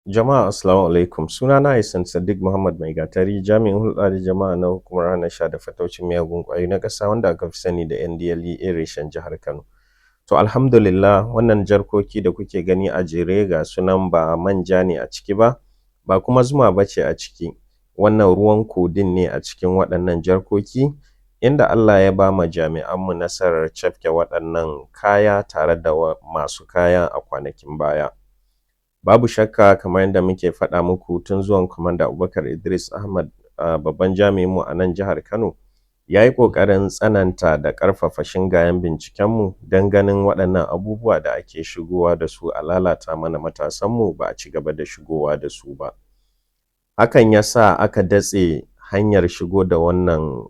Jama'a assalamu alaikum, sunana Hassan Sadiq Muhammad Mai Gatari, jami'in hulɗa da jama'a na hukumar hana sha da fataucin miyagun ƙwayoyi na ƙasa wanda aka fi sani da NDLEA reshen jihar Kano. To alhamdulillah, wannan jarkoki da kuke gani a jere ga sunan ba manja ne a ciki ba kuma zuma bace a ciki. Wannan ruwan kodin ne a cikin waɗannan jarkoki, inda Allah ya ba ma jami'anmu nasarar cafke waɗannan kaya tare da masu kayan a kwanakin baya. Babu shakka kamar yadda muke faɗa muku tun zuwan Kwamanda Abubakar Idris Ahmad, babban jami'inmu a nan jihar Kano, ya yi ƙoƙarin tsananta da ƙarfafa shingayen bincikenmu don ganin waɗannan abubuwa da ake shigowa da su a lalata mana matasanmu ba a ci gaba da shigowa da su ba. Hakan ya sa aka datse hanyar shigo da wannan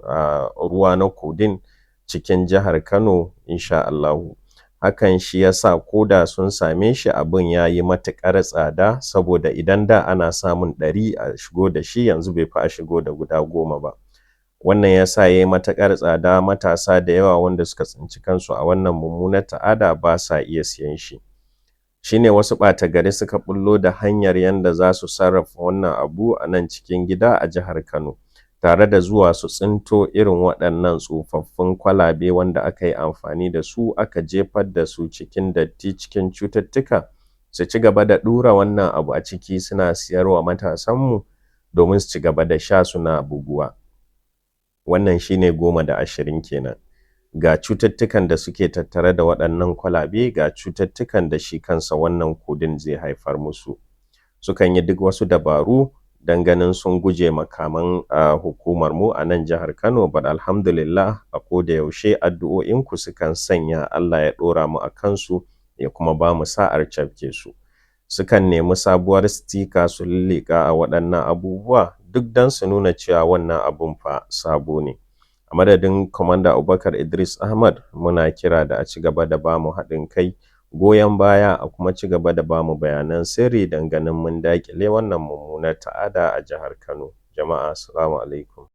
ruwa na kodin cikin jihar Kano insha Allahu. Hakan shi ya sa ko da sun same shi abin ya yi matuƙar tsada, saboda idan da ana samun 100 a shigo da shi, yanzu bai fi a shigo da guda 10 ba. Wannan ya sa ya yi matuƙar tsada, matasa da yawa wanda suka tsinci kansu a wannan mummunar ta'ada ba sa iya siyan shi. Shi ne wasu ɓata gari suka ɓullo da hanyar yanda za su sarrafa wannan abu a nan cikin gida a jihar Kano, tare da zuwa su tsinto irin waɗannan tsofaffin kwalabe wanda aka yi amfani da su aka jefar da su cikin datti, cikin cututtuka, su ci gaba da ɗura wannan abu a ciki suna siyarwa matasanmu domin su ci gaba da sha suna buguwa. Wannan shi ne 10 da 20 kenan. Ga cututtukan da suke tattare da waɗannan kwalabe, ga cututtukan da shi kansa wannan kodin zai haifar musu. Sukan yi duk wasu dabaru don ganin sun guje makaman hukumarmu a nan jihar Kano, but alhamdulillah a koda yaushe addu'o'inku sukan sanya Allah ya ɗora mu a kansu ya kuma ba mu sa'ar cafke su. Sukan nemi sabuwar stika su lilliƙa a waɗannan abubuwa duk don su nuna cewa wannan abun fa sabo ne. A madadin Kwamanda Abubakar Idris Ahmad, muna kira da a ci gaba da ba mu haɗin kai, goyon baya, a kuma ci gaba da ba mu bayanan sirri don ganin mun daƙile wannan mummunar ta'ada a jihar Kano. Jama'a assalamu alaikum.